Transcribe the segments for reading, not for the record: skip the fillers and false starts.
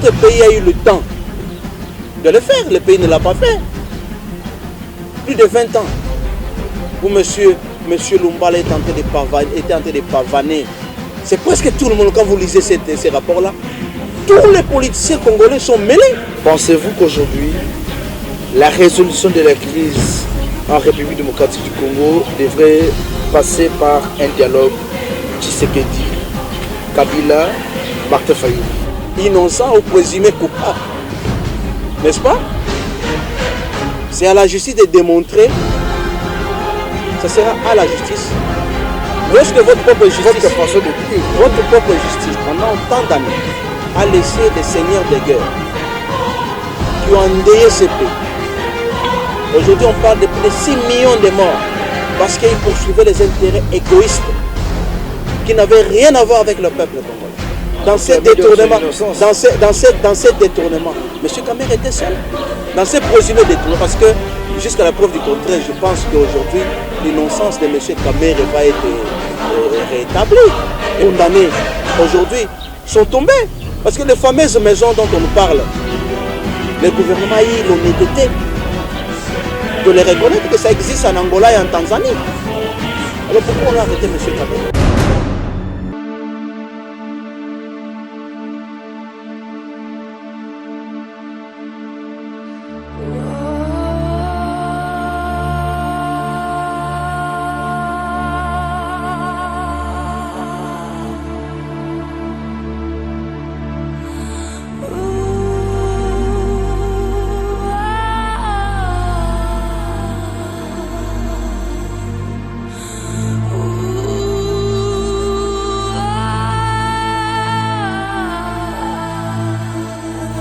notre pays a eu le temps de le faire. Le pays ne l'a pas fait. Plus de 20 ans. Où monsieur Lumbala était en train de pavaner. C'est presque tout le monde, quand vous lisez ces rapports-là, tous les politiciens congolais sont mêlés. Pensez-vous qu'aujourd'hui, la résolution de la crise en République démocratique du Congo devrait passer par un dialogue Tshisekedi, Kabila, Martin Fayulu? Innocent ou présumé coupable. N'est-ce pas? C'est à la justice de démontrer. Ça sera à la justice. Lorsque votre propre justice, pendant tant d'années, a laissé des seigneurs de guerre qui ont endeuillé ce pays. Aujourd'hui, on parle de plus de 6 millions de morts parce qu'ils poursuivaient les intérêts égoïstes qui n'avaient rien à voir avec le peuple congolais. Dans ces détournements, M. Kamer était seul. Dans ces présumés détournements, parce que jusqu'à la preuve du contraire, je pense qu'aujourd'hui, l'innocence de M. Kamer va être rétablie. Condamnés aujourd'hui sont tombés. Parce que les fameuses maisons dont on nous parle, le gouvernement a eu l'honnêteté de les reconnaître que ça existe en Angola et en Tanzanie. Alors pourquoi on a arrêté M. Kamer?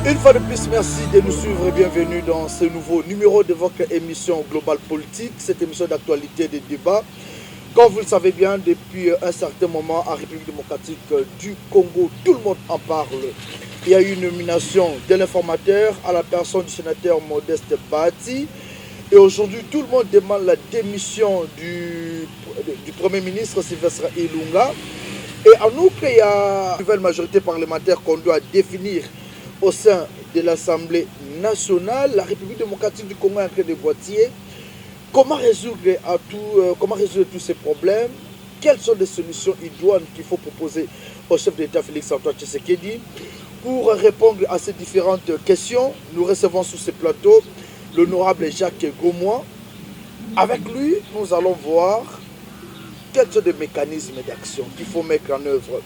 Une fois de plus, merci de nous suivre et bienvenue dans ce nouveau numéro de votre émission Global Politique, cette émission d'actualité et de débat. Comme vous le savez bien, depuis un certain moment en République démocratique du Congo, tout le monde en parle. Il y a eu une nomination de l'informateur à la personne du sénateur Modeste Bahati. Et aujourd'hui, tout le monde demande la démission du Premier ministre Sylvestre Ilunga. Et en outre, il y a une nouvelle majorité parlementaire qu'on doit définir au sein de l'Assemblée nationale. La République démocratique du Congo est en train de boitiller. Comment résoudre tous ces problèmes? Quelles sont les solutions idoines qu'il faut proposer au chef d'État Félix-Antoine Tshisekedi? Pour répondre à ces différentes questions, nous recevons sur ce plateau l'honorable Jacques Gomois. Avec lui, nous allons voir quels sont les mécanismes d'action qu'il faut mettre en œuvre.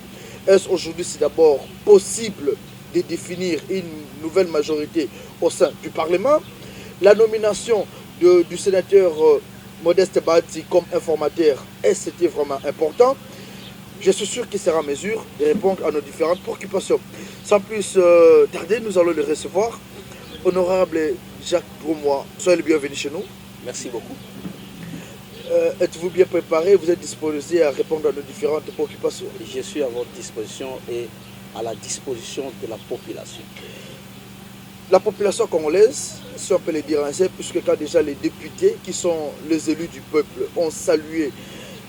Est-ce aujourd'hui, c'est d'abord possible de définir une nouvelle majorité au sein du Parlement? La nomination du sénateur Modeste Bahati comme informateur, c'était vraiment important? Je suis sûr qu'il sera en mesure de répondre à nos différentes préoccupations. Sans plus tarder, nous allons le recevoir. Honorable Jacques Gomois, soyez le bienvenu chez nous. Merci beaucoup. Êtes-vous bien préparé? Vous êtes disposé à répondre à nos différentes préoccupations? Je suis à votre disposition et à la disposition de la population. La population congolaise, si on peut le dire ainsi, puisque quand déjà les députés qui sont les élus du peuple ont salué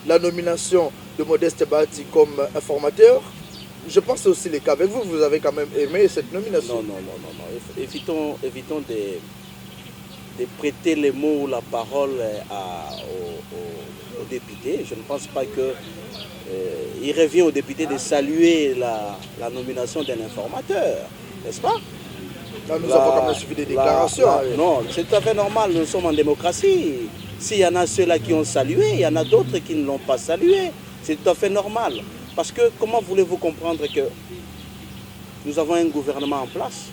la nomination de Modeste Bahati comme informateur, je pense que c'est aussi le cas avec vous. Vous avez quand même aimé cette nomination. Non. Évitons de prêter les mots ou la parole aux députés. Je ne pense pas que il revient aux députés de saluer la nomination d'un informateur, n'est-ce pas? Là, nous avons quand même suivi des déclarations. Non, c'est tout à fait normal, nous sommes en démocratie. S'il y en a ceux-là qui ont salué, il y en a d'autres qui ne l'ont pas salué. C'est tout à fait normal. Parce que comment voulez-vous comprendre que nous avons un gouvernement en place?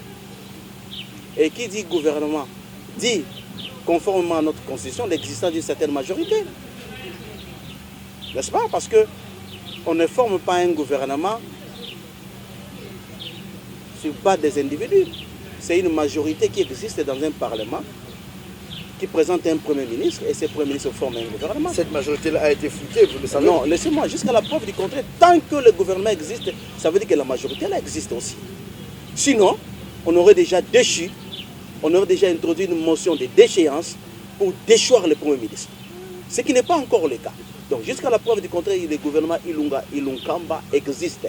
Et qui dit gouvernement dit, conformément à notre constitution, l'existence d'une certaine majorité. N'est-ce pas? Parce que on ne forme pas un gouvernement sur base des individus. C'est une majorité qui existe dans un parlement qui présente un premier ministre et ce premier ministre forme un gouvernement. Cette majorité-là a été floutée, vous le savez? Non, laissez-moi, jusqu'à la preuve du contraire, tant que le gouvernement existe, ça veut dire que la majorité-là existe aussi. Sinon, on aurait déjà déchu, on aurait déjà introduit une motion de déchéance pour déchoir le premier ministre. Ce qui n'est pas encore le cas. Donc jusqu'à la preuve du contraire, le gouvernement Ilunkamba existe.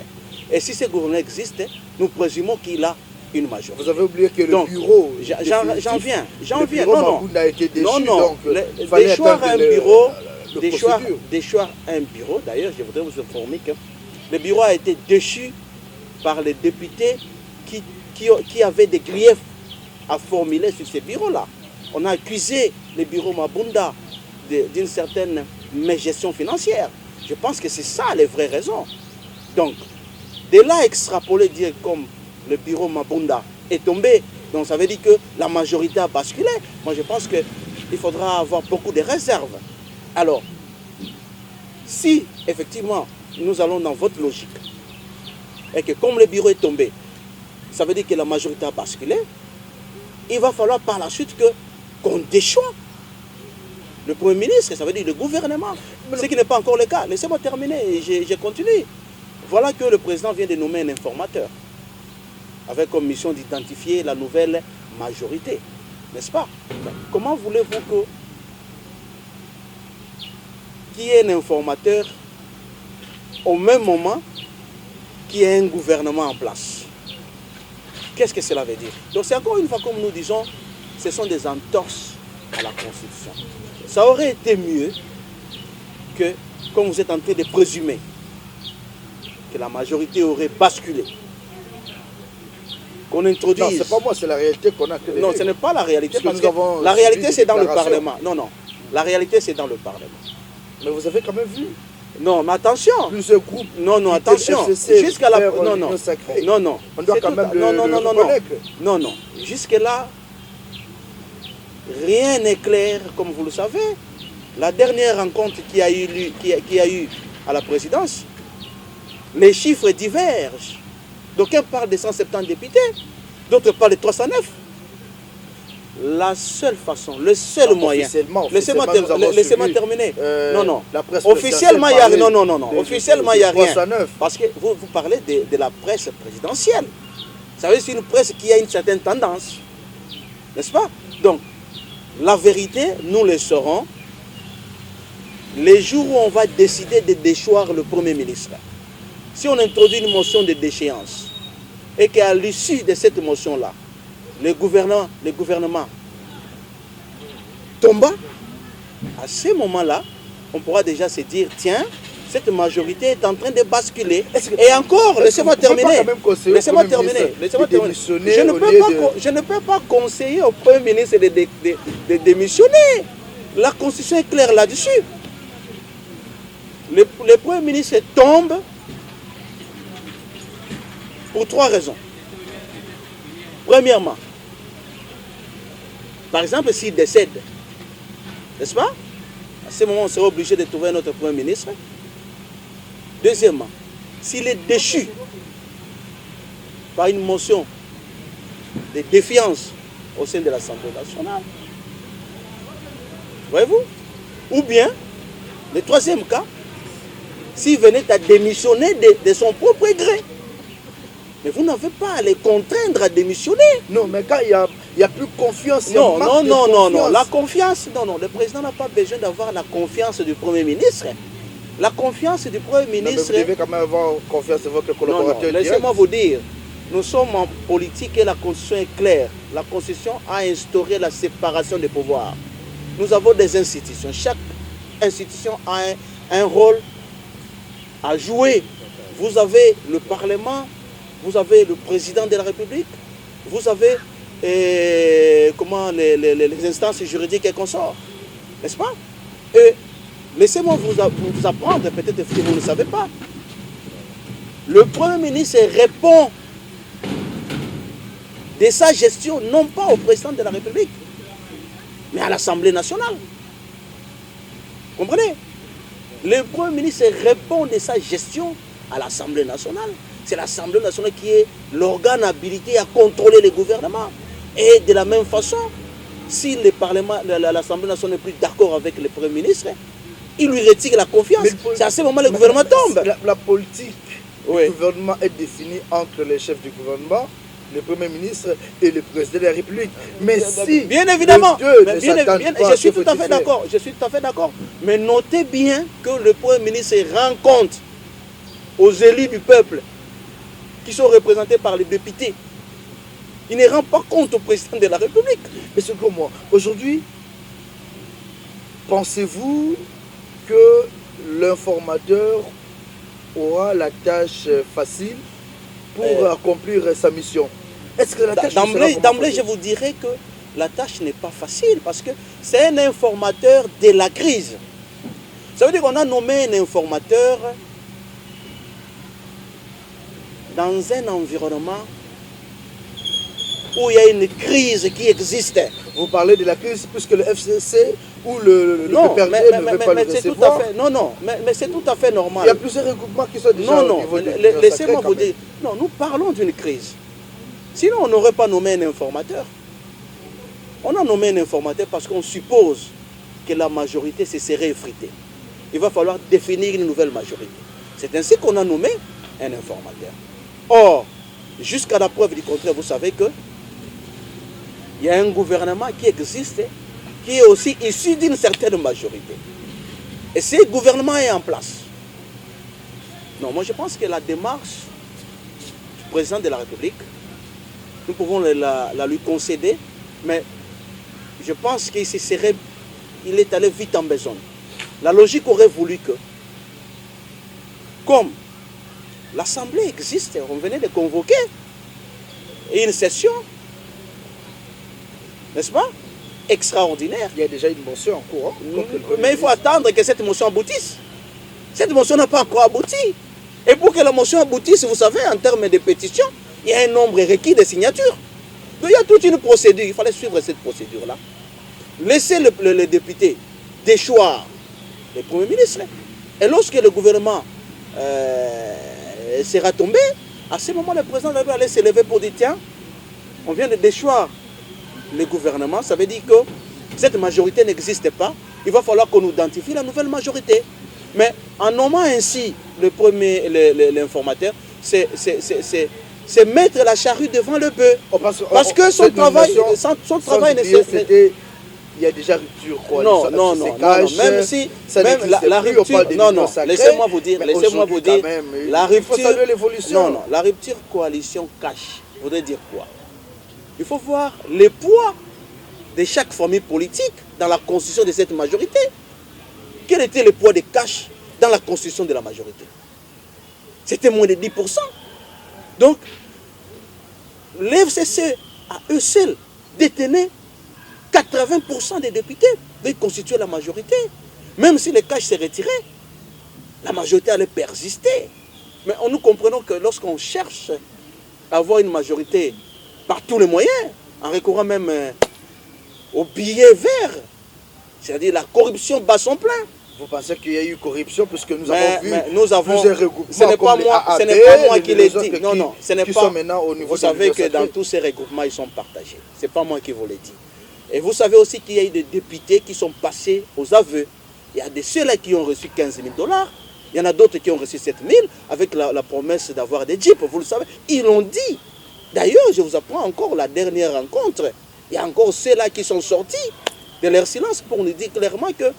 Et si ce gouvernement existe, nous présumons qu'il a une majorité. Vous avez oublié que Donc, le bureau... j'en viens. Le bureau Mabounda a été déchu, donc il fallait déchoir un atteindre bureau, le procédure. déchoir un bureau, d'ailleurs, je voudrais vous informer que le bureau a été déchu par les députés qui avaient des griefs à formuler sur ces bureaux-là. On a accusé le bureau Mabounda d'une certaine mégestion financière. Je pense que c'est ça les vraies raisons. Donc, de là extrapoler, dire comme le bureau Mabounda est tombé, donc ça veut dire que la majorité a basculé. Moi, je pense qu'il faudra avoir beaucoup de réserves. Alors, si effectivement nous allons dans votre logique, et que comme le bureau est tombé, ça veut dire que la majorité a basculé, il va falloir par la suite qu'on déchoie le Premier ministre, ça veut dire le gouvernement. Ce qui n'est pas encore le cas. Laissez-moi terminer et je continue. Voilà que le président vient de nommer un informateur, avec comme mission d'identifier la nouvelle majorité. N'est-ce pas? Comment voulez-vous qu'il y ait un informateur au même moment qu'il y ait un gouvernement en place? Qu'est-ce que cela veut dire? Donc c'est encore une fois comme nous disons, ce sont des entorses à la Constitution. Ça aurait été mieux que, comme vous êtes en train de présumer, que la majorité aurait basculé. Qu'on introduise... Non, c'est pas moi, c'est la réalité qu'on a. Non, ce n'est pas la réalité, parce que la réalité c'est dans le Parlement. Non, non, la réalité c'est dans le Parlement. Mais vous avez quand même vu. Non, mais attention. Plusieurs groupes. Non, non, attention. Jusqu'à la... Non, non. Non, non. On doit quand même le reconnaître. Non, non. Jusque-là, rien n'est clair, comme vous le savez. La dernière rencontre qui a eu à la présidence, les chiffres divergent. D'aucuns parlent de 170 députés, d'autres parlent de 309. La seule façon, le seul moyen... Laissez-moi terminer. Non, non. Officiellement, il n'y a rien. Non, non, non. Officiellement, il n'y a rien. Parce que vous parlez de la presse présidentielle. Ça veut dire que c'est une presse qui a une certaine tendance. N'est-ce pas? Donc, la vérité, nous le saurons les jours où on va décider de déchoir le Premier ministre. Si on introduit une motion de déchéance et qu'à l'issue de cette motion-là, le gouvernement tombe, à ce moment-là, on pourra déjà se dire, tiens, cette majorité est en train de basculer. Et encore, laissez-moi terminer. Laissez-moi terminer. Je ne peux pas conseiller au Premier ministre de démissionner. La Constitution est claire là-dessus. Le Premier ministre tombe pour 3 raisons. Premièrement, par exemple, s'il décède, n'est-ce pas? À ce moment, on sera obligé de trouver notre Premier ministre. Deuxièmement, s'il est déchu par une motion de défiance au sein de l'Assemblée nationale, voyez-vous? Ou bien, le troisième cas, s'il venait à démissionner de son propre gré. Mais vous n'avez pas à les contraindre à démissionner. Non, mais quand il n'y a plus confiance, non, non, non, non, non. La confiance, non, non. Le président n'a pas besoin d'avoir la confiance du Premier ministre. La confiance du Premier ministre... Non, mais vous devez quand même avoir confiance de votre collaborateur. Non, non, laissez-moi vous dire, nous sommes en politique et la Constitution est claire. La Constitution a instauré la séparation des pouvoirs. Nous avons des institutions. Chaque institution a un rôle à jouer. Vous avez le Parlement, vous avez le président de la République, vous avez les instances juridiques et consorts. N'est-ce pas? Et laissez-moi vous apprendre, peut-être que vous ne le savez pas. Le Premier ministre répond de sa gestion, non pas au président de la République, mais à l'Assemblée nationale. Comprenez? Le Premier ministre répond de sa gestion à l'Assemblée nationale. C'est l'Assemblée nationale qui est l'organe habilité à contrôler le gouvernement. Et de la même façon, si le Parlement, l'Assemblée nationale n'est plus d'accord avec le Premier ministre, il lui retire la confiance. C'est à ce moment que le gouvernement tombe. La politique du gouvernement est définie entre les chefs du gouvernement, le Premier ministre et le président de la République. Mais si bien évidemment, je suis tout à fait d'accord. Je suis tout à fait d'accord. Mais notez bien que le Premier ministre rend compte aux élus du peuple qui sont représentés par les députés Il ne rend pas compte au président de la République. Mais second moi, aujourd'hui, pensez-vous que l'informateur aura la tâche facile pour accomplir sa mission? Est-ce que la tâche D'emblée, je vous dirais que la tâche n'est pas facile parce que c'est un informateur de la crise. Ça veut dire qu'on a nommé un informateur dans un environnement où il y a une crise qui existe. Vous parlez de la crise puisque le FCC ou le PPRD ne veut pas le recevoir. Mais c'est tout à fait normal. Il y a plusieurs regroupements qui sont déjà au niveau de laissez-moi vous dire. Non, nous parlons d'une crise. Sinon, on n'aurait pas nommé un informateur. On a nommé un informateur parce qu'on suppose que la majorité se serait effritée. Il va falloir définir une nouvelle majorité. C'est ainsi qu'on a nommé un informateur. Or, jusqu'à la preuve du contraire, vous savez que il y a un gouvernement qui existe, qui est aussi issu d'une certaine majorité. Et ce gouvernement est en place. Non, moi je pense que la démarche du président de la République, nous pouvons la lui concéder, mais je pense qu'il est allé vite en besogne. La logique aurait voulu que, comme l'Assemblée existe, on venait de convoquer une session, n'est-ce pas, extraordinaire. Il y a déjà une motion en cours. Mais il faut attendre que cette motion aboutisse. Cette motion n'a pas encore abouti. Et pour que la motion aboutisse, vous savez, en termes de pétition, il y a un nombre requis de signatures. Donc il y a toute une procédure. Il fallait suivre cette procédure-là. Laisser le député déchoir le Premier ministre. Et lorsque le gouvernement sera tombé, à ce moment, le président allait se lever pour dire, tiens, on vient de déchoir le gouvernement. Ça veut dire que cette majorité n'existe pas. Il va falloir qu'on identifie la nouvelle majorité. Mais en nommant ainsi l'informateur, c'est mettre la charrue devant le bœuf. Parce que son travail c'était... Il y a déjà rupture quoi. Non, même si la rupture, laissez-moi vous dire, la rupture, la rupture coalition cache voudrait dire quoi? Il faut voir le poids de chaque famille politique dans la constitution de cette majorité. Quel était le poids de cash dans la constitution de la majorité? C'était moins de 10%. Donc, l'FCC, à eux seuls, détenait 80% des députés. Ils constituaient la majorité. Même si le cash s'est retiré, la majorité allait persister. Mais nous comprenons que lorsqu'on cherche à avoir une majorité par tous les moyens, en recourant même au billet vert, c'est-à-dire la corruption bat son plein. Vous pensez qu'il y a eu corruption puisque nous avons vu plusieurs regroupements ce n'est pas moi qui l'ai dit. Non, ce n'est pas. Vous savez que dans tous ces regroupements, ils sont partagés. Ce n'est pas moi qui vous l'ai dit. Et vous savez aussi qu'il y a eu des députés qui sont passés aux aveux. Il y a ceux-là qui ont reçu 15 000 $. Il y en a d'autres qui ont reçu 7 000 avec la promesse d'avoir des jeeps. Vous le savez, ils l'ont dit. D'ailleurs, je vous apprends encore la dernière rencontre. Il y a encore ceux-là qui sont sortis de leur silence pour nous dire clairement que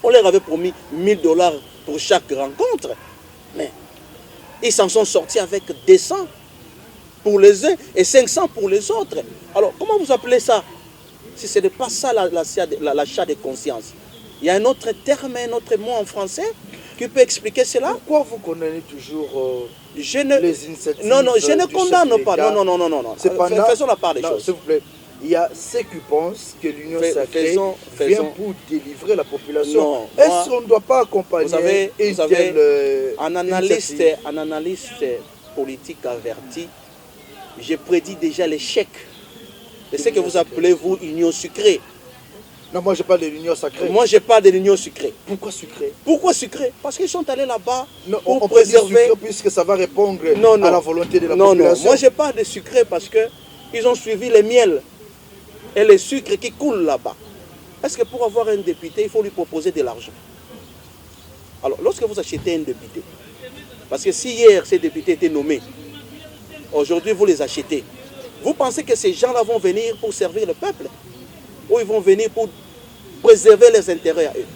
on leur avait promis 1 000 $ pour chaque rencontre. Mais ils s'en sont sortis avec 200 pour les uns et 500 pour les autres. Alors, comment vous appelez ça? Si ce n'est pas ça l'achat de conscience. Il y a un autre terme, un autre mot en français qui peut expliquer cela. Pourquoi vous condamnez toujours les initiatives? Non, je ne condamne pas. Non. Faisons la part des choses. S'il vous plaît. Il y a ceux qui pensent que l'union sacrée vient pour délivrer la population. Est-ce qu'on ne doit pas accompagner un analyste politique averti, j'ai prédit déjà l'échec de ce que vous appelez, vous, union sucrée. Non, moi je parle de l'union sacrée. Moi je parle de l'union sucrée. Pourquoi sucrée? Pourquoi sucrée? Parce qu'ils sont allés là-bas pour préserver. Puisque ça va répondre à la volonté de la population. Non, moi je parle de sucré parce qu'ils ont suivi les miels et les sucres qui coulent là-bas. Est-ce que pour avoir un député, il faut lui proposer de l'argent? Alors, lorsque vous achetez un député, parce que si hier ces députés étaient nommés, aujourd'hui vous les achetez, vous pensez que ces gens-là vont venir pour servir le peuple? Ou ils vont venir pour préserver les intérêts à eux?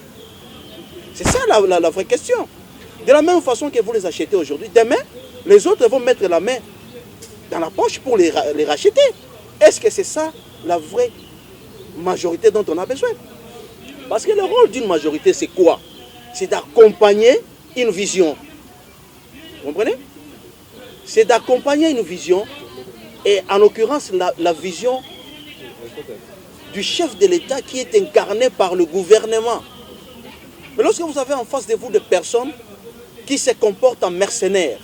C'est ça la vraie question. De la même façon que vous les achetez aujourd'hui, demain, les autres vont mettre la main dans la poche pour les racheter. Est-ce que c'est ça la vraie majorité dont on a besoin? Parce que le rôle d'une majorité, c'est quoi? C'est d'accompagner une vision. Vous comprenez? C'est d'accompagner une vision, et en l'occurrence la vision du chef de l'État qui est incarné par le gouvernement. Mais lorsque vous avez en face de vous des personnes qui se comportent en mercenaires,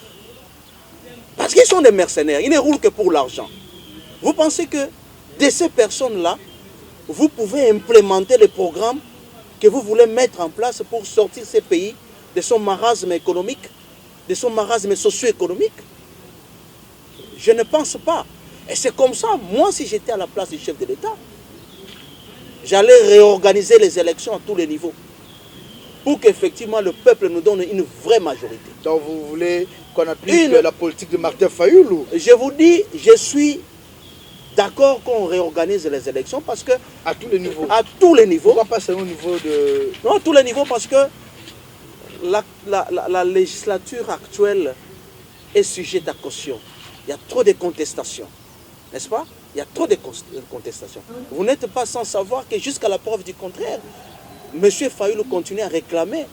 parce qu'ils sont des mercenaires, ils ne roulent que pour l'argent, vous pensez que de ces personnes-là, vous pouvez implémenter les programmes que vous voulez mettre en place pour sortir ces pays de son marasme économique, de son marasme socio-économique? Je ne pense pas. Et c'est comme ça, moi, si j'étais à la place du chef de l'État, j'allais réorganiser les élections à tous les niveaux pour qu'effectivement le peuple nous donne une vraie majorité. Donc vous voulez qu'on applique la politique de Martin Fayoulou? Je vous dis, je suis d'accord qu'on réorganise les élections parce que... À tous les niveaux? À tous les niveaux. Pourquoi pas seulement au niveau de... Non, à tous les niveaux parce que la législature actuelle est sujette à caution. Il y a trop de contestations, n'est-ce pas? Il y a trop de contestations. Vous n'êtes pas sans savoir que jusqu'à la preuve du contraire, M. Fayoulou continue à réclamer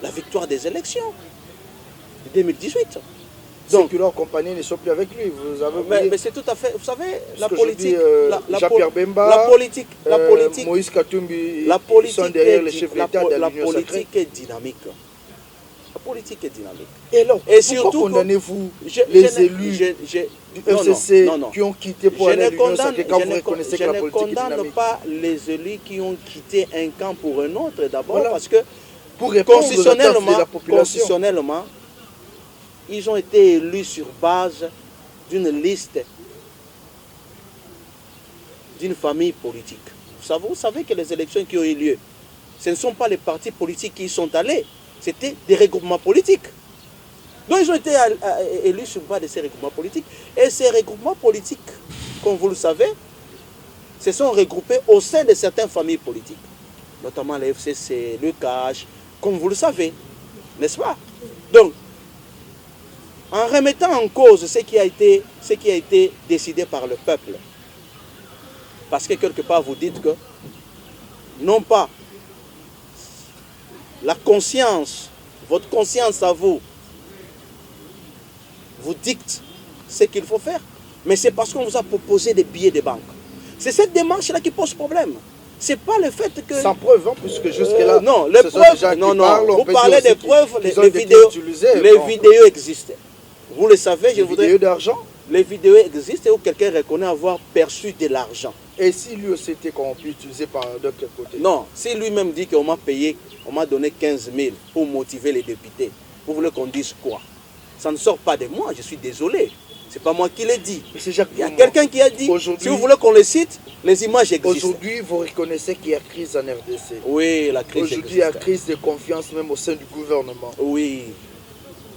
la victoire des élections de 2018. Donc, ceux qui l'ont accompagné ne sont plus avec lui. Vous avez mais c'est tout à fait... Vous savez, la politique... Jean-Pierre Bemba, la politique, Moïse Katumbi, la politique sont derrière les chefs d'État de la l'Union sacrée. politique est dynamique. La politique est dynamique. Et alors, pourquoi condamnez-vous les élus du FCC qui ont quitté pour aller à l'Union sacrée quand vous reconnaissez que la politique est dynamique? Je ne condamne pas les élus qui ont quitté un camp pour un autre, d'abord parce que pour répondre aux attentes de la population, constitutionnellement, ils ont été élus sur base d'une liste, d'une famille politique. Vous savez que les élections qui ont eu lieu, ce ne sont pas les partis politiques qui y sont allés, c'était des regroupements politiques. Donc ils ont été élus sur base de ces regroupements politiques. Et ces regroupements politiques, comme vous le savez, se sont regroupés au sein de certaines familles politiques, notamment le FCC, le CAJ, comme vous le savez, n'est-ce pas? Donc, en remettant en cause ce qui a été décidé par le peuple, parce que quelque part vous dites que, non pas la conscience, votre conscience à vous, vous dicte ce qu'il faut faire, mais c'est parce qu'on vous a proposé des billets de banque. C'est cette démarche-là qui pose problème. C'est pas le fait que... Sans preuve, hein, puisque jusque-là... non, les preuves... Non, vous parlez des preuves, les vidéos existent. Vous le savez, je voudrais... Les vidéos d'argent? Les vidéos existent où quelqu'un reconnaît avoir perçu de l'argent. Et si lui aussi était corrompu, utilisé par d'autres côtés? Non, si lui-même dit qu'on m'a payé, on m'a donné 15 000 pour motiver les députés, vous voulez qu'on dise quoi? Ça ne sort pas de moi, je suis désolé. C'est pas moi qui l'ai dit. Il y a quelqu'un qui a dit, si vous voulez qu'on le cite, les images existent. Aujourd'hui, vous reconnaissez qu'il y a crise en RDC. Oui, la crise existe. Aujourd'hui, il y a crise de confiance même au sein du gouvernement. Oui.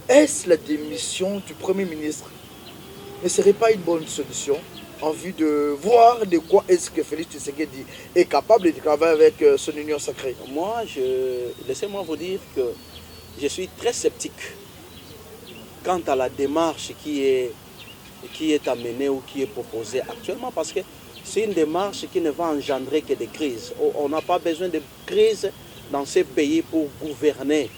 Est-ce la démission du Premier ministre ne serait pas une bonne solution en vue de voir de quoi est-ce que Félix Tshisekedi est capable de travailler avec son union sacrée? Moi, laissez-moi vous dire que je suis très sceptique quant à la démarche qui est amenée ou qui est proposée actuellement, parce que c'est une démarche qui ne va engendrer que des crises. On n'a pas besoin de crises dans ces pays pour gouverner.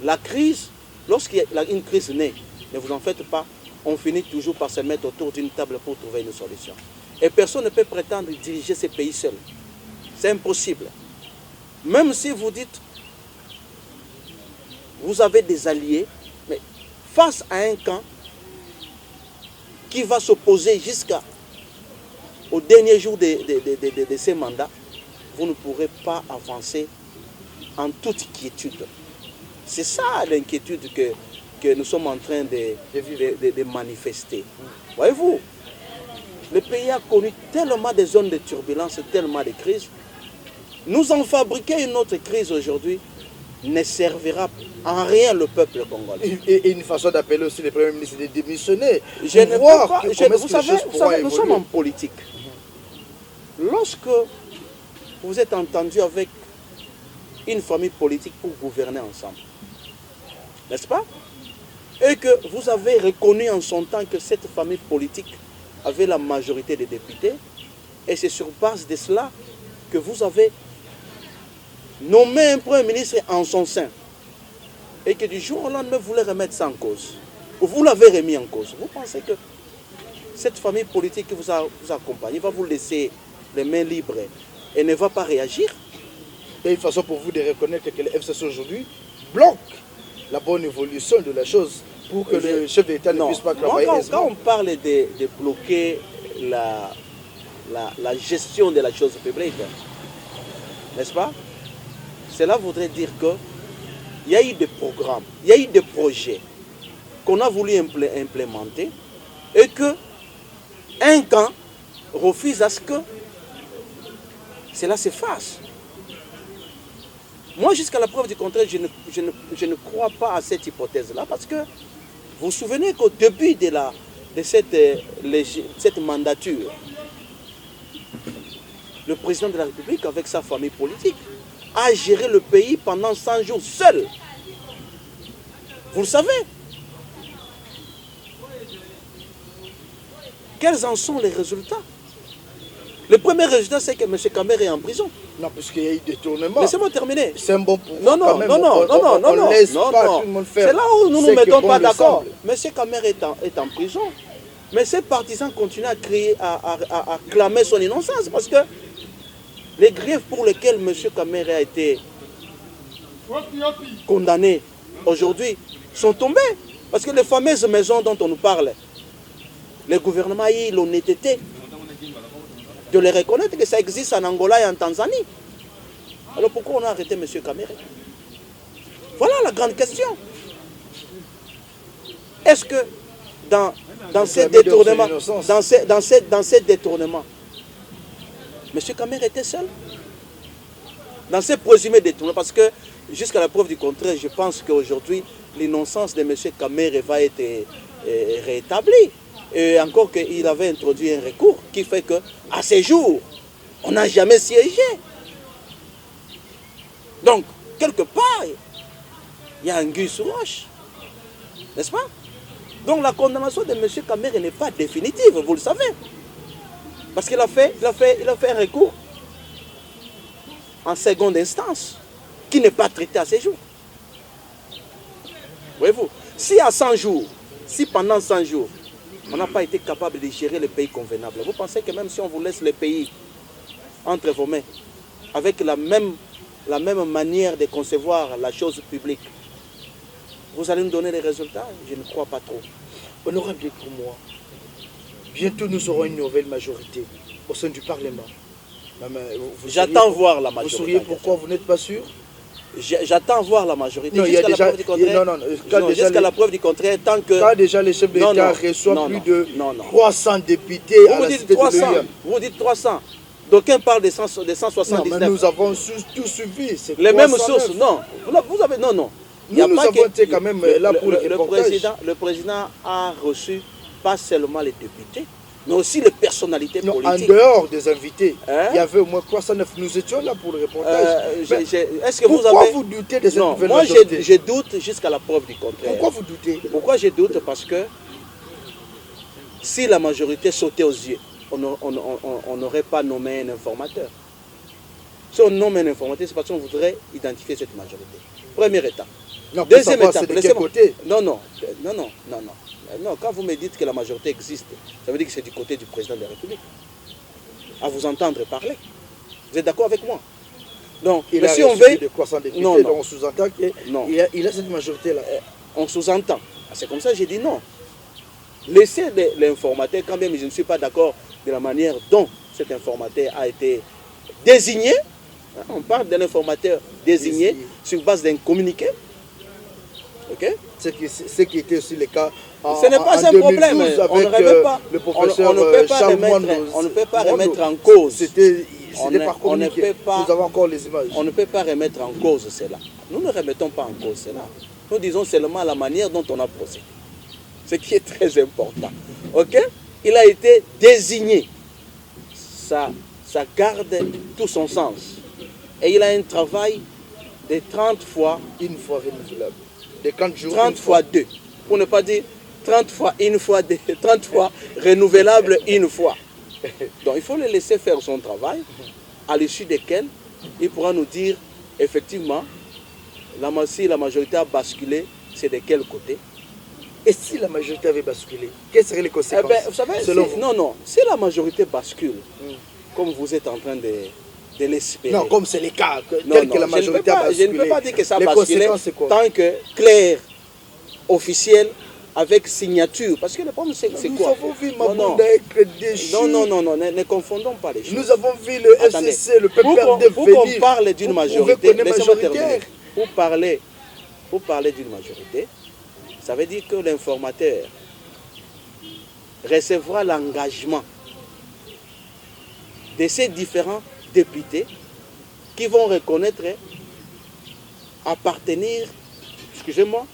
La crise, lorsqu'il y a une crise naît, ne vous en faites pas, on finit toujours par se mettre autour d'une table pour trouver une solution. Et personne ne peut prétendre diriger ces pays seul. C'est impossible. Même si vous dites, vous avez des alliés, mais face à un camp qui va s'opposer jusqu'au dernier jour de ces mandats, vous ne pourrez pas avancer en toute quiétude. C'est ça l'inquiétude que nous sommes en train de manifester. Voyez-vous, le pays a connu tellement de zones de turbulence, tellement de crises. Nous en fabriquer une autre crise aujourd'hui ne servira en rien le peuple congolais. Et une façon d'appeler aussi le Premier ministre de démissionner. Vous savez, nous sommes en politique. Lorsque vous êtes entendu avec une famille politique pour gouverner ensemble, n'est-ce pas? et que vous avez reconnu en son temps que cette famille politique avait la majorité des députés, et c'est sur base de cela que vous avez nommé un Premier ministre en son sein, et que du jour au lendemain, vous voulez remettre ça en cause, ou vous l'avez remis en cause. Vous pensez que cette famille politique qui vous accompagne va vous laisser les mains libres et ne va pas réagir? Il y a une façon pour vous de reconnaître que le FCC aujourd'hui bloque la bonne évolution de la chose pour que le chef d'État ne puisse pas travailler. Quand on parle de bloquer la gestion de la chose publique, n'est-ce pas? Cela voudrait dire qu'il y a eu des programmes, il y a eu des projets qu'on a voulu implémenter et que un camp refuse à ce que cela se fasse. Moi, jusqu'à la preuve du contraire, je ne crois pas à cette hypothèse-là parce que vous vous souvenez qu'au début de cette mandature, le président de la République, avec sa famille politique, a géré le pays pendant 100 jours seul. Vous le savez. Quels en sont les résultats? Le premier résultat, c'est que M. Kamer est en prison. Non, parce qu'il y a eu des tournements. Laissez-moi terminer. C'est un bon point. Non. C'est là où nous ne nous mettons pas d'accord. M. Kamer est en prison. Mais ses partisans continuent à crier, à clamer son innocence. Parce que les griefs pour lesquels M. Kamer a été condamné aujourd'hui sont tombés. Parce que les fameuses maisons dont on nous parle, le gouvernement a eu l'honnêteté de les reconnaître que ça existe en Angola et en Tanzanie. Alors pourquoi on a arrêté M. Kamer? Voilà la grande question. Est-ce que dans ces détournements, M. Kamer était seul? Dans ces présumés détournements, parce que jusqu'à la preuve du contraire, je pense qu'aujourd'hui, l'innocence de M. Kamer va être rétablie. Et encore qu'il avait introduit un recours qui fait qu'à ces jours, on n'a jamais siégé. Donc, quelque part, il y a un anguille sous roche. N'est-ce pas? Donc la condamnation de M. Kamer n'est pas définitive, vous le savez. Parce qu'il a fait un recours en seconde instance, qui n'est pas traité à ces jours. Voyez-vous, si à 100 jours, si pendant 100 jours, on n'a pas été capable de gérer le pays convenable, vous pensez que même si on vous laisse le pays entre vos mains, avec la même manière de concevoir la chose publique, vous allez nous donner les résultats? Je ne crois pas trop. Honorable pour moi, bientôt nous aurons une nouvelle majorité au sein du Parlement. J'attends voir la majorité. Vous sauriez pourquoi vous n'êtes pas sûr? J'attends voir la majorité. Non, jusqu'à la preuve du contraire, tant que... Quand déjà les chefs d'État reçoivent plus de 300 députés à la cité de l'UE. Vous dites 300. D'aucuns parlent de 179. Non, mais nous avons tout suivi. Les mêmes sources, non. Vous avez... Non. Nous avons été quand même là pour le président a reçu pas seulement les députés, mais aussi les personnalités politiques. En dehors des invités, il y avait au moins 309. Nous étions là pour le reportage. Est-ce que pourquoi vous doutez de cette nouvelle majorité? Moi, je doute jusqu'à la preuve du contraire. Pourquoi vous doutez? Pourquoi je doute? Parce que si la majorité sautait aux yeux, on n'aurait pas nommé un informateur. Si on nomme un informateur, c'est parce qu'on voudrait identifier cette majorité. Première étape. Non, deuxième étape, de quel côté? Non, quand vous me dites que la majorité existe, ça veut dire que c'est du côté du président de la République. À vous entendre parler. Vous êtes d'accord avec moi? Donc, il a si on veut de 300 députés, donc on sous-entend qu'il a cette majorité-là. On sous-entend. C'est comme ça que j'ai dit non. Laissez l'informateur, quand même je ne suis pas d'accord de la manière dont cet informateur a été désigné. On parle d'un informateur désigné sur base d'un communiqué. Okay. Ce qui était aussi le cas ce n'est pas un problème. On le professeur Charles Moine. On ne peut pas remettre en cause. C'était par communiqué. Nous avons encore les images. On ne peut pas remettre en cause cela. Nous ne remettons pas en cause cela. Nous disons seulement la manière dont on a procédé. Ce qui est très important. Ok? Il a été désigné. Ça garde tout son sens. Et il a un travail de 30 fois. Une fois renouvelable. De 40 jours. 30 fois 2. pour ne pas dire 30 fois une fois, 30 fois renouvelable une fois. Donc il faut le laisser faire son travail, à l'issue desquels il pourra nous dire effectivement si la majorité a basculé, c'est de quel côté. Et si la majorité avait basculé, quelles seraient les conséquences? Vous savez, non, si la majorité bascule, comme vous êtes en train de l'espérer. Non, comme c'est le cas, que la majorité a basculé. Je ne peux pas dire que ça a les basculé tant que clair, officiel, avec signature. Parce que le problème, c'est quoi? Nous avons vu Mabunda être déchu. Non, ne confondons pas les choses. Nous avons vu le FCC, le PPRD pour qu'on parle d'une majorité, laissez-moi terminer. Pour parler d'une majorité, ça veut dire que l'informateur recevra l'engagement de ces différents députés qui vont reconnaître appartenir, excusez-moi,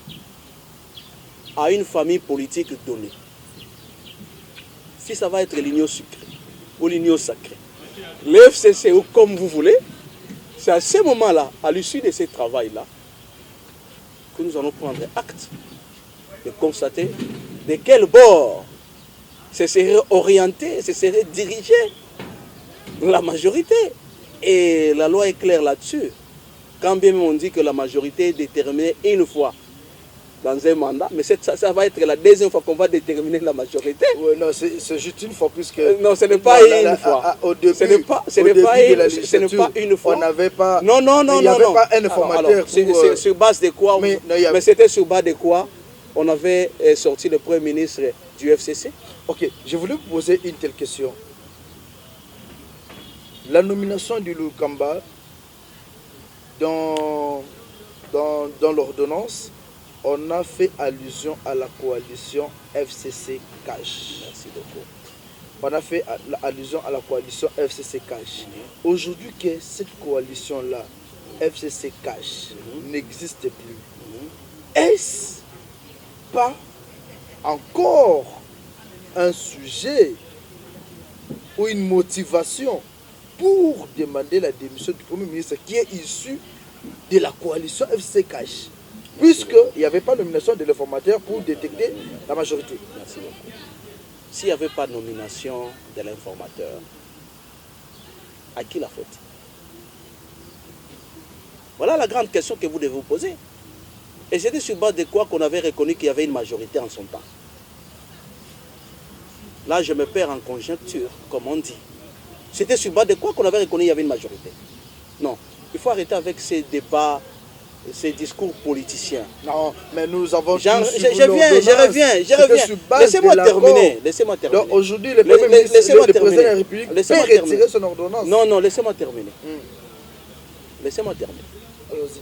à une famille politique donnée. Si ça va être l'union sucrée ou l'union sacrée, le FCC ou comme vous voulez, c'est à ce moment-là, à l'issue de ce travail-là, que nous allons prendre acte de constater de quel bord se serait orienté, se serait dirigé la majorité. Et la loi est claire là-dessus. Quand bien même on dit que la majorité est déterminée une fois dans un mandat, mais ça va être la deuxième fois qu'on va déterminer la majorité. Oui, non, c'est juste une fois plus que... Non, ce n'est pas une fois. Au début, ce n'est pas une fois. On n'avait pas... Non. Il n'y avait pas un informateur. C'est sur base de quoi? Mais c'était sur base de quoi on avait sorti le Premier ministre du FCC? Ok, je voulais vous poser une telle question. La nomination du Lukamba dans l'ordonnance, on a fait allusion à la coalition FCC Cash. Merci beaucoup. On a fait allusion à la coalition FCC Cash. Aujourd'hui que cette coalition-là, FCC Cash, n'existe plus, est-ce pas encore un sujet ou une motivation pour demander la démission du Premier ministre qui est issu de la coalition FCC Cash, puisqu'il n'y avait pas de nomination de l'informateur pour détecter la majorité? Merci beaucoup. S'il n'y avait pas de nomination de l'informateur, à qui la faute? Voilà la grande question que vous devez vous poser. Et c'était sur base de quoi qu'on avait reconnu qu'il y avait une majorité en son temps. Là, je me perds en conjecture, comme on dit. C'était sur base de quoi qu'on avait reconnu qu'il y avait une majorité? Non, il faut arrêter avec ces débats, ces discours politiciens. Non, mais nous avons... Je reviens. Laissez-moi terminer. Donc aujourd'hui, le président de la République peut retirer son ordonnance. Non, laissez-moi terminer. Laissez-moi terminer. Allons-y.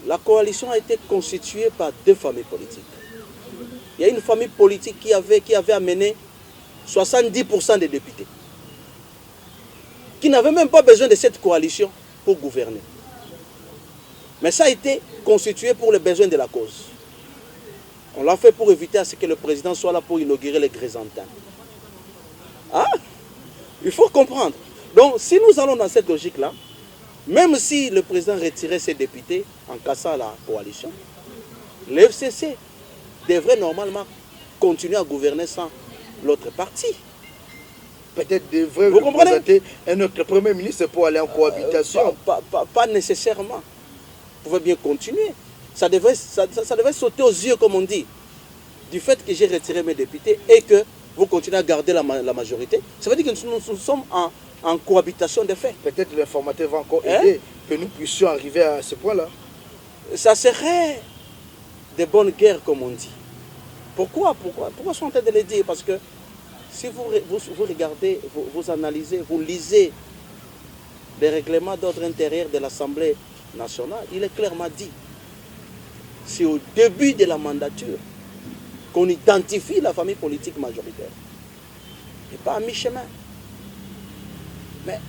La coalition a été constituée par deux familles politiques. Il y a une famille politique qui avait amené 70% des députés, qui n'avaient même pas besoin de cette coalition pour gouverner. Mais ça a été constitué pour les besoins de la cause. On l'a fait pour éviter à ce que le président soit là pour inaugurer les Grézantins. Ah, il faut comprendre. Donc, si nous allons dans cette logique-là, même si le président retirait ses députés en cassant la coalition, le FCC devrait normalement continuer à gouverner sans l'autre parti. Peut-être devrait représenter un autre Premier ministre pour aller en cohabitation. Pas nécessairement. Vous pouvez bien continuer. Ça devrait sauter aux yeux, comme on dit. Du fait que j'ai retiré mes députés et que vous continuez à garder la majorité, ça veut dire que nous sommes en cohabitation de fait. Peut-être l'informateur va encore aider que nous puissions arriver à ce point-là. Ça serait de bonnes guerres, comme on dit. Pourquoi sont en train de le dire? Parce que si vous regardez, vous analysez, vous lisez les règlements d'ordre intérieur de l'Assemblée nationale, il est clairement dit, c'est au début de la mandature qu'on identifie la famille politique majoritaire. Et pas à mi-chemin. Mais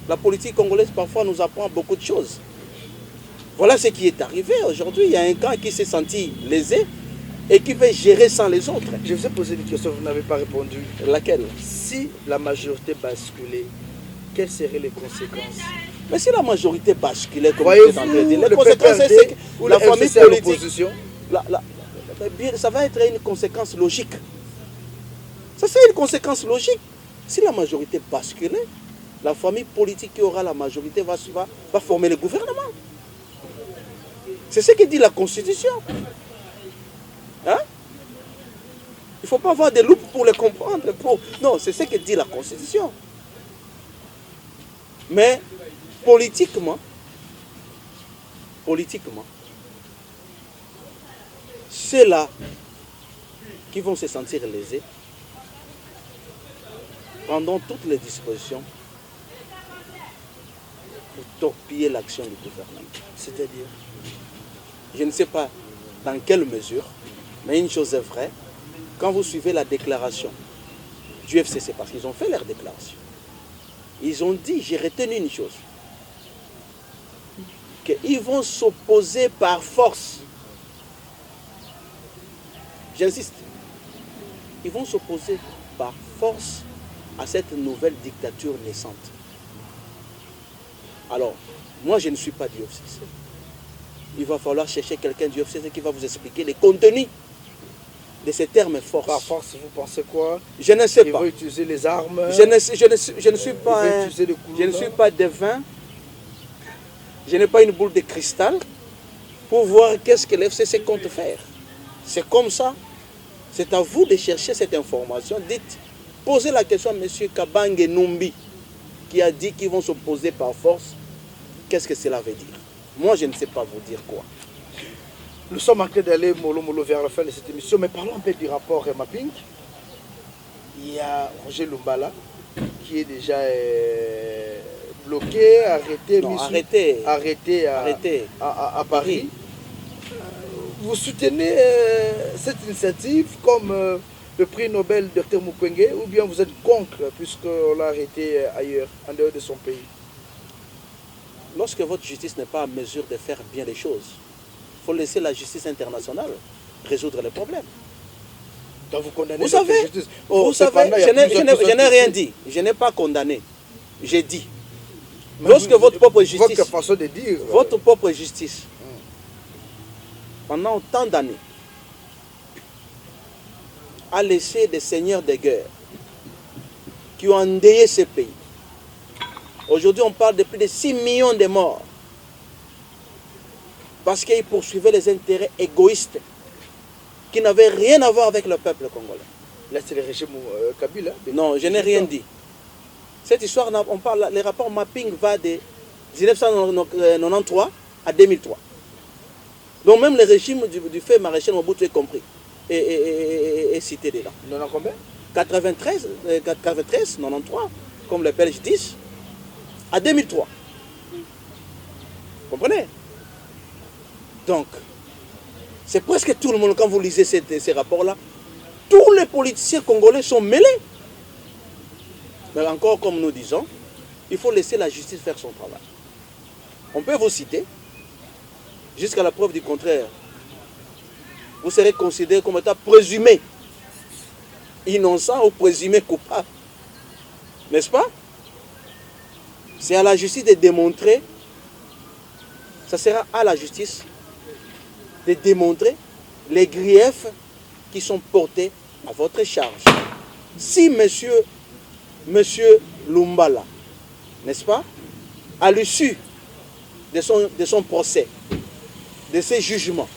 la politique congolaise parfois nous apprend beaucoup de choses. Voilà ce qui est arrivé aujourd'hui. Il y a un camp qui s'est senti lésé et qui veut gérer sans les autres. Je vous ai posé une question, vous n'avez pas répondu. Laquelle? Si la majorité basculait, quelles seraient les conséquences? Mais si la majorité basculait, comme voyez-vous, les conséquences, c'est que la famille politique... ça va être une conséquence logique. Ça c'est une conséquence logique. Si la majorité bascule, la famille politique qui aura la majorité va former le gouvernement. C'est ce que dit la Constitution. Hein? Il ne faut pas avoir des loupes pour les comprendre. Non, c'est ce que dit la Constitution. Mais politiquement, ceux-là qui vont se sentir lésés prendront toutes les dispositions pour torpiller l'action du gouvernement. C'est-à-dire, je ne sais pas dans quelle mesure, mais une chose est vraie, quand vous suivez la déclaration du FCC, parce qu'ils ont fait leur déclaration, ils ont dit, j'ai retenu une chose, qu'ils vont s'opposer par force. J'insiste, ils vont s'opposer par force à cette nouvelle dictature naissante. Alors, moi je ne suis pas du FCC. Il va falloir chercher quelqu'un du FCC qui va vous expliquer les contenus de ces termes force. Par force, vous pensez quoi? Je ne sais pas. Ils vont utiliser les armes. Je ne suis pas devin. Je n'ai pas une boule de cristal pour voir qu'est-ce que l'FCC compte faire. C'est comme ça. C'est à vous de chercher cette information. Dites, posez la question à M. Kabange Numbi, qui a dit qu'ils vont s'opposer par force. Qu'est-ce que cela veut dire? Moi, je ne sais pas vous dire quoi. Nous sommes en train d'aller mollo vers la fin de cette émission, mais parlons un peu du rapport Mapping. Il y a Roger Lumbala qui est déjà bloqué, arrêté, Non, arrêté à Paris. Vous soutenez cette initiative comme le prix Nobel Dr Mukwege, ou bien vous êtes contre puisqu'on l'a arrêté ailleurs, en dehors de son pays? Lorsque votre justice n'est pas en mesure de faire bien les choses, il faut laisser la justice internationale résoudre les problèmes. Donc vous condamnez vous savez, justice. Je n'ai rien dit. Je n'ai pas condamné. J'ai dit. Lorsque votre propre justice... Votre façon de dire... Votre propre justice, pendant tant d'années, a laissé des seigneurs de guerre qui ont endeuillé ce pays. Aujourd'hui, on parle de plus de 6 millions de morts. Parce qu'ils poursuivaient les intérêts égoïstes qui n'avaient rien à voir avec le peuple congolais. Là, c'est le régime Kabila. Non, je n'ai rien dit. Cette histoire, on parle, le rapport Mapping va de 1993 à 2003. Donc même le régime du fait maréchal Mobutu est compris et cité dedans. Il en a combien? 93, 93, 93, comme les Belges disent, à 2003. Vous comprenez? Donc, c'est presque tout le monde, quand vous lisez ces rapports-là, tous les politiciens congolais sont mêlés. Mais encore, comme nous disons, il faut laisser la justice faire son travail. On peut vous citer, jusqu'à la preuve du contraire. Vous serez considéré comme étant présumé innocent ou présumé coupable. N'est-ce pas? C'est à la justice de démontrer, ça sera à la justice de démontrer les griefs qui sont portés à votre charge. Si monsieur Lumbala, n'est-ce pas, à l'issue de son procès, de ses jugements,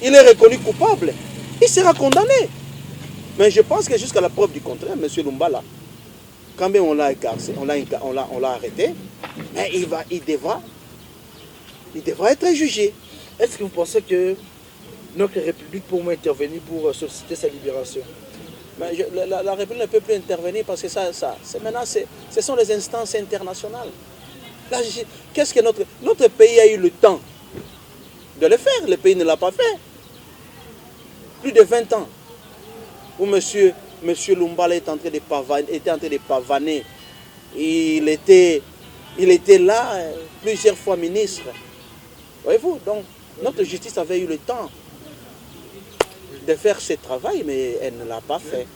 il est reconnu coupable, il sera condamné. Mais je pense que jusqu'à la preuve du contraire, monsieur Lumbala, quand même on l'a écarcé, on l'a arrêté, mais il devra être jugé. Est-ce que vous pensez que notre République pourrait intervenir pour solliciter sa libération? Mais la République ne peut plus intervenir parce que maintenant, ce sont les instances internationales. Qu'est-ce que notre pays a eu le temps de le faire? Le pays ne l'a pas fait. Plus de 20 ans où monsieur Lumbala était en train de pavaner. Il était là plusieurs fois ministre. Voyez-vous, donc notre justice avait eu le temps de faire ce travail, mais elle ne l'a pas fait.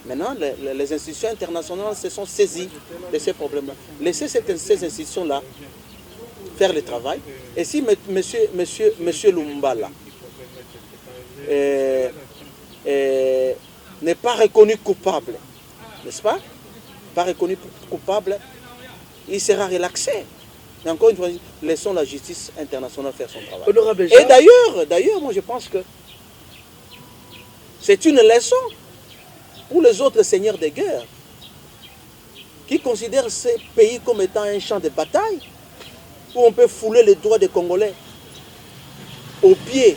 Maintenant, les institutions internationales se sont saisies de ces problèmes-là. Laissez ces institutions-là faire le travail. Et si monsieur Lumbala n'est pas reconnu coupable, n'est-ce pas? Pas reconnu coupable, il sera relaxé. Mais encore une fois, laissons la justice internationale faire son travail. Honorable Et d'ailleurs, moi je pense que c'est une leçon pour les autres seigneurs de guerre qui considèrent ces pays comme étant un champ de bataille où on peut fouler les droits des Congolais au pied,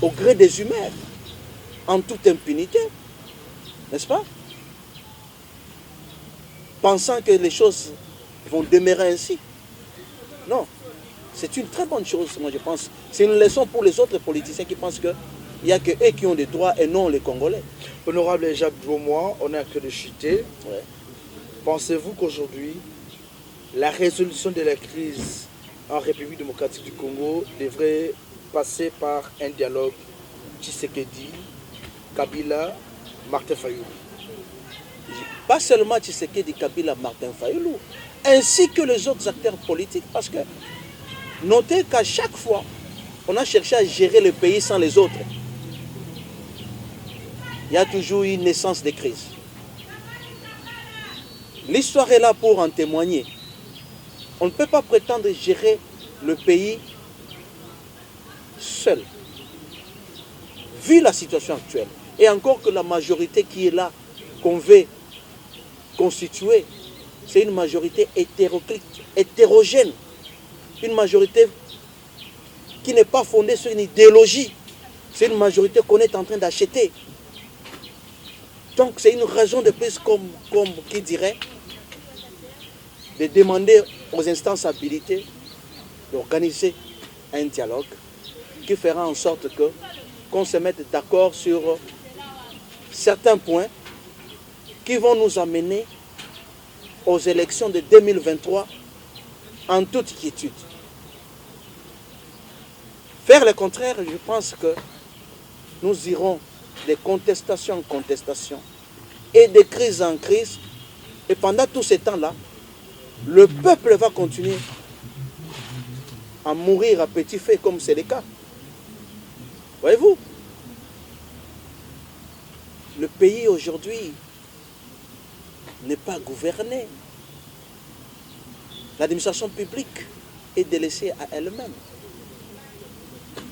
au gré des humains, en toute impunité, n'est-ce pas? Pensant que les choses vont demeurer ainsi. Non, c'est une très bonne chose, moi je pense. C'est une leçon pour les autres politiciens qui pensent qu'il n'y a que eux qui ont des droits et non les Congolais. Honorable Jacques Beaumois, on est en train de chuter. Ouais. Pensez-vous qu'aujourd'hui, la résolution de la crise en République démocratique du Congo devrait passer par un dialogue Tshisekedi, Kabila, Martin Fayulu? Pas seulement Tshisekedi, Kabila, Martin Fayulu, ainsi que les autres acteurs politiques, parce que notez qu'à chaque fois, on a cherché à gérer le pays sans les autres. Il y a toujours eu une naissance de crise. L'histoire est là pour en témoigner. On ne peut pas prétendre gérer le pays seul, vu la situation actuelle. Et encore que la majorité qui est là, qu'on veut constituer, c'est une majorité hétéroclite, hétérogène. Une majorité qui n'est pas fondée sur une idéologie. C'est une majorité qu'on est en train d'acheter. Donc c'est une raison de plus, comme qui dirait, de demander aux instances habilitées d'organiser un dialogue qui fera en sorte qu'on se mette d'accord sur certains points qui vont nous amener aux élections de 2023 en toute quiétude. Faire le contraire, je pense que nous irons de contestation en contestation et de crise en crise. Et pendant tout ce temps-là, le peuple va continuer à mourir à petit feu comme c'est le cas. Voyez-vous, le pays aujourd'hui n'est pas gouverné. L'administration publique est délaissée à elle-même.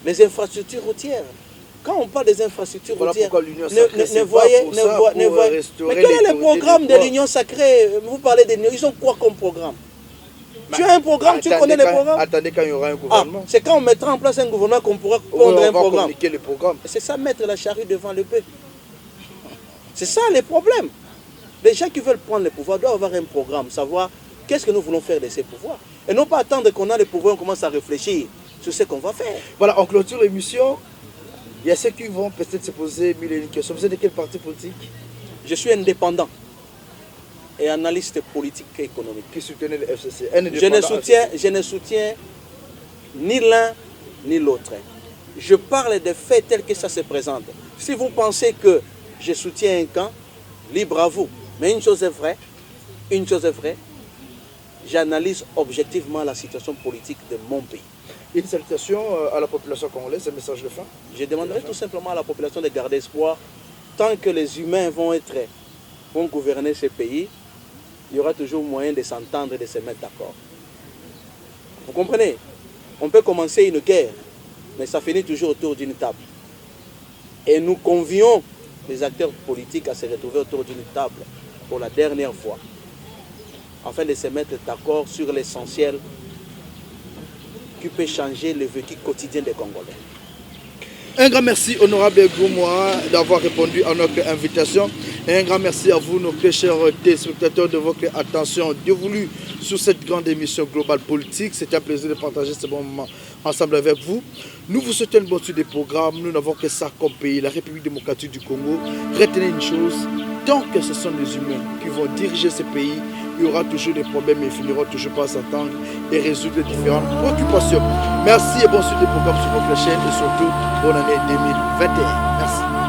Les infrastructures routières, quand on parle des infrastructures routières, ne voyez. Mais quel est le programme de l'Union sacrée? Vous parlez de l'Union, ils ont quoi comme programme? Tu as un programme, tu connais le programme? Attendez quand il y aura un gouvernement. C'est quand on mettra en place un gouvernement qu'on pourra prendre un programme. Le programme. C'est ça, mettre la charrue devant le bœuf. C'est ça le problème. Les gens qui veulent prendre le pouvoir doivent avoir un programme, savoir qu'est-ce que nous voulons faire de ces pouvoirs. Et non pas attendre qu'on a le pouvoir, on commence à réfléchir sur ce qu'on va faire. Voilà, on clôture l'émission. Il y a ceux qui vont peut-être se poser mille et une questions. Vous êtes de quel parti politique? Je suis indépendant et analyste politique et économique. Qui soutenait le FCC? Je ne soutiens ni l'un ni l'autre. Je parle des faits tels que ça se présente. Si vous pensez que je soutiens un camp, libre à vous. Mais une chose est vraie, j'analyse objectivement la situation politique de mon pays. Une salutation à la population congolaise, un message de fin? Je demanderai tout simplement à la population de garder espoir. Tant que les humains vont gouverner ce pays, il y aura toujours moyen de s'entendre et de se mettre d'accord. Vous comprenez? On peut commencer une guerre, mais ça finit toujours autour d'une table. Et nous convions les acteurs politiques à se retrouver autour d'une table pour la dernière fois, afin de se mettre d'accord sur l'essentiel qui peut changer le vécu quotidien des Congolais. Un grand merci, honorable Beaumois, d'avoir répondu à notre invitation. Et un grand merci à vous, nos chers téléspectateurs, de votre attention dévolue sur cette grande émission globale politique. C'est un plaisir de partager ce bon moment ensemble avec vous. Nous vous souhaitons une bonne suite des programmes. Nous n'avons que ça comme pays, la République démocratique du Congo. Retenez une chose, tant que ce sont les humains qui vont diriger ce pays, il y aura toujours des problèmes et ils finiront toujours par s'entendre et résoudre les différentes préoccupations. Merci et bonne suite des programmes sur votre chaîne et surtout bonne année 2021. Merci.